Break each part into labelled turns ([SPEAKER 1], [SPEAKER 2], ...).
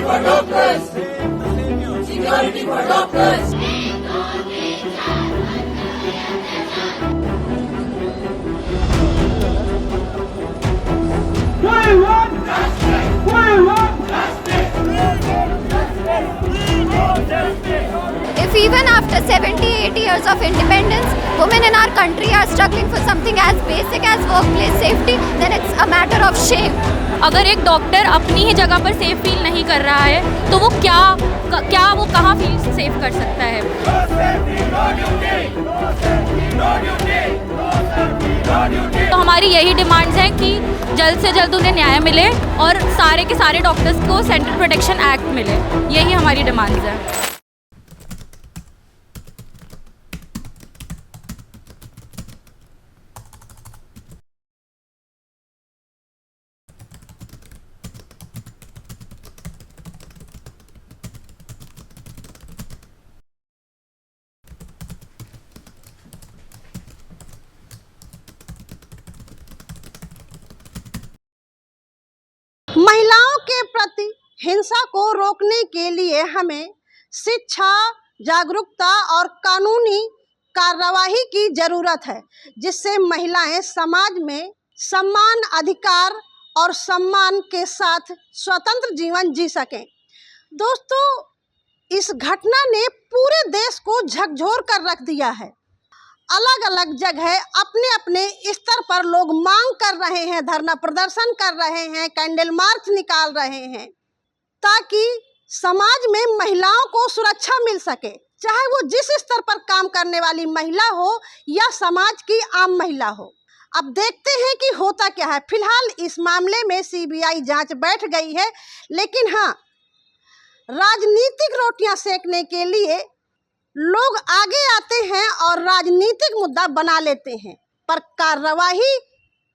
[SPEAKER 1] for doctors! Security for doctors! We want justice! We want justice! We want justice!
[SPEAKER 2] If even after 70-80 years of independence, women in our country are struggling for something as basic as workplace safety, then it's a matter of shame.
[SPEAKER 3] अगर एक doctor अपनी ही जगह पर safe feel नहीं कर रहा है तो वो वो कहाँ फील सेफ कर सकता है। तो हमारी यही डिमांड्स हैं कि जल्द से जल्द उन्हें न्याय मिले और सारे के सारे डॉक्टर्स को सेंट्रल प्रोटेक्शन एक्ट मिले, यही हमारी डिमांड्स हैं।
[SPEAKER 4] महिलाओं के प्रति हिंसा को रोकने के लिए हमें शिक्षा, जागरूकता और कानूनी कार्रवाई की जरूरत है, जिससे महिलाएं समाज में सम्मान, अधिकार और सम्मान के साथ स्वतंत्र जीवन जी सकें। दोस्तों, इस घटना ने पूरे देश को झकझोर कर रख दिया है। अलग अलग जगह अपने अपने स्तर पर लोग मांग कर रहे हैं, धरना प्रदर्शन कर रहे हैं, कैंडल मार्च निकाल रहे हैं, ताकि समाज में महिलाओं को सुरक्षा मिल सके, चाहे वो जिस स्तर पर काम करने वाली महिला हो या समाज की आम महिला हो। अब देखते हैं कि होता क्या है। फिलहाल इस मामले में सीबीआई जांच बैठ गई है, लेकिन हाँ, राजनीतिक रोटियां सेकने के लिए लोग आगे आते हैं और राजनीतिक मुद्दा बना लेते हैं, पर कार्रवाई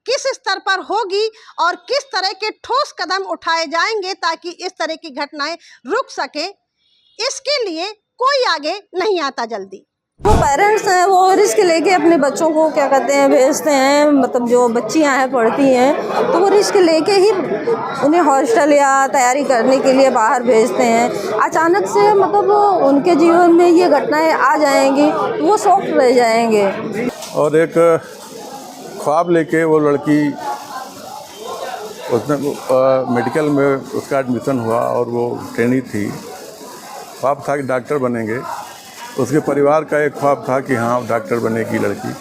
[SPEAKER 4] किस स्तर पर होगी और किस तरह के ठोस कदम उठाए जाएंगे ताकि इस तरह की घटनाएं रुक सके, इसके लिए कोई आगे नहीं आता जल्दी।
[SPEAKER 5] वो पेरेंट्स हैं, वो रिस्क लेके अपने बच्चों को क्या कहते हैं भेजते हैं, मतलब जो बच्चियां हैं पढ़ती हैं तो वो रिस्क लेके ही उन्हें हॉस्टल या तैयारी करने के लिए बाहर भेजते हैं। अचानक से मतलब उनके जीवन में ये घटनाएं आ जाएंगी तो वो शॉक रह जाएंगे।
[SPEAKER 6] और एक ख्वाब लेके वो लड़की, उसने मेडिकल में उसका एडमिशन हुआ और वो ट्रेनी थी। ख्वाब था कि डॉक्टर बनेंगे। उसके परिवार का एक ख्वाब था कि हाँ डॉक्टर बनेगी लड़की।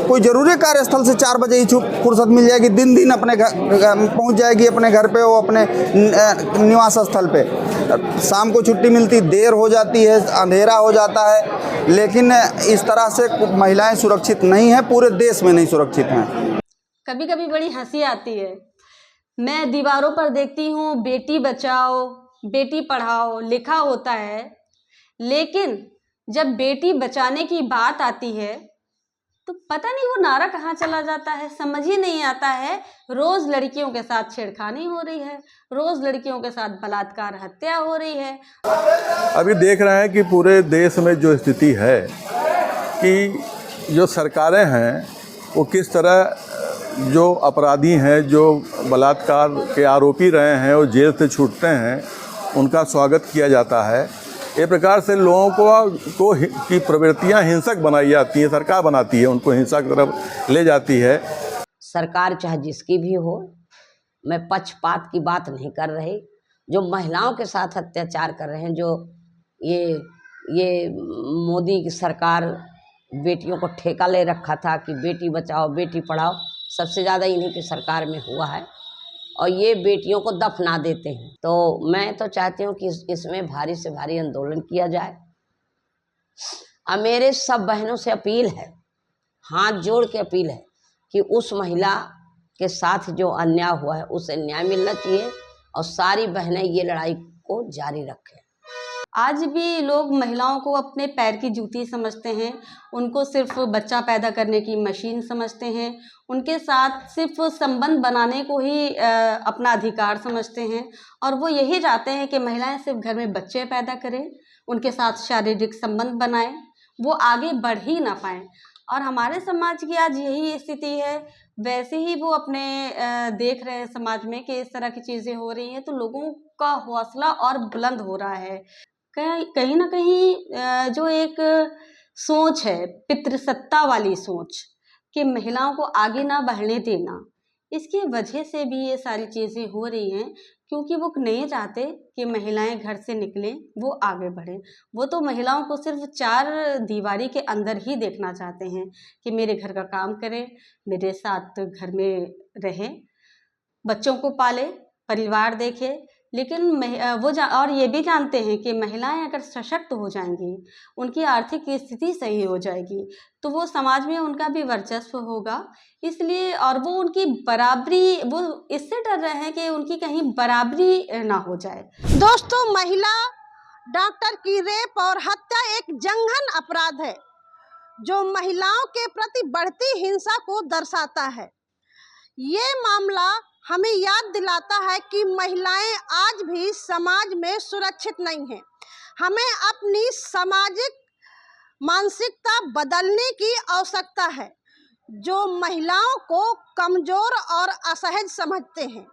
[SPEAKER 7] कोई ज़रूरी कार्यस्थल से 4 बजे ही फुर्सत मिल जाएगी, दिन अपने घर पहुंच जाएगी, अपने घर पे, वो अपने निवास स्थल पे। शाम को छुट्टी मिलती, देर हो जाती है, अंधेरा हो जाता है, लेकिन इस तरह से महिलाएं सुरक्षित नहीं हैं, पूरे देश में नहीं सुरक्षित हैं।
[SPEAKER 8] कभी कभी बड़ी हंसी आती है। मैं दीवारों पर देखती हूँ बेटी बचाओ, बेटी पढ़ाओ लिखा होता है, लेकिन जब बेटी बचाने की बात आती है तो पता नहीं वो नारा कहाँ चला जाता है, समझ ही नहीं आता है। रोज़ लड़कियों के साथ छेड़खानी हो रही है, रोज़ लड़कियों के साथ बलात्कार, हत्या हो रही है।
[SPEAKER 6] अभी देख रहे हैं कि पूरे देश में जो स्थिति है कि जो सरकारें हैं वो किस तरह जो अपराधी हैं, जो बलात्कार के आरोपी रहे हैं, वो जेल से छूटते हैं, उनका स्वागत किया जाता है। एक प्रकार से लोगों को की प्रवृत्तियां हिंसक बनाई जाती हैं, सरकार बनाती है, उनको हिंसा की तरफ ले जाती है।
[SPEAKER 9] सरकार चाहे जिसकी भी हो, मैं पक्षपात की बात नहीं कर रही। जो महिलाओं के साथ अत्याचार कर रहे हैं, जो ये मोदी की सरकार बेटियों को ठेका ले रखा था कि बेटी बचाओ बेटी पढ़ाओ, सबसे ज़्यादा इन्हीं की सरकार में हुआ है और ये बेटियों को दफना देते हैं। तो मैं तो चाहती हूँ कि इसमें भारी से भारी आंदोलन किया जाए। और मेरे सब बहनों से अपील है, हाथ जोड़ के अपील है कि उस महिला के साथ जो अन्याय हुआ है उसे न्याय मिलना चाहिए और सारी बहनें ये लड़ाई को जारी रखें।
[SPEAKER 8] आज भी लोग महिलाओं को अपने पैर की जूती समझते हैं, उनको सिर्फ बच्चा पैदा करने की मशीन समझते हैं, उनके साथ सिर्फ संबंध बनाने को ही अपना अधिकार समझते हैं और वो यही चाहते हैं कि महिलाएं सिर्फ घर में बच्चे पैदा करें, उनके साथ शारीरिक संबंध बनाएं, वो आगे बढ़ ही ना पाएं। और हमारे समाज की आज यही स्थिति है। वैसे ही वो अपने देख रहे हैं समाज में कि इस तरह की चीज़ें हो रही हैं, तो लोगों का हौसला और बुलंद हो रहा है। कहीं ना कहीं जो एक सोच है, पितृसत्ता वाली सोच कि महिलाओं को आगे ना बढ़ने देना, इसकी वजह से भी ये सारी चीज़ें हो रही हैं, क्योंकि वो नहीं चाहते कि महिलाएं घर से निकलें, वो आगे बढ़ें। वो तो महिलाओं को सिर्फ 4 दीवारी के अंदर ही देखना चाहते हैं कि मेरे घर का काम करें, मेरे साथ घर में रहें, बच्चों को पाले, परिवार देखे। लेकिन और ये भी जानते हैं कि महिलाएं अगर सशक्त हो जाएंगी, उनकी आर्थिक स्थिति सही हो जाएगी, तो वो समाज में उनका भी वर्चस्व होगा। इसलिए और वो उनकी बराबरी, वो इससे डर रहे हैं कि उनकी कहीं बराबरी ना हो जाए।
[SPEAKER 4] दोस्तों, महिला डॉक्टर की रेप और हत्या एक जघन्य अपराध है जो महिलाओं के प्रति बढ़ती हिंसा को दर्शाता है। ये मामला हमें याद दिलाता है कि महिलाएं आज भी समाज में सुरक्षित नहीं हैं। हमें अपनी सामाजिक मानसिकता बदलने की आवश्यकता है, जो महिलाओं को कमजोर और असहज समझते हैं।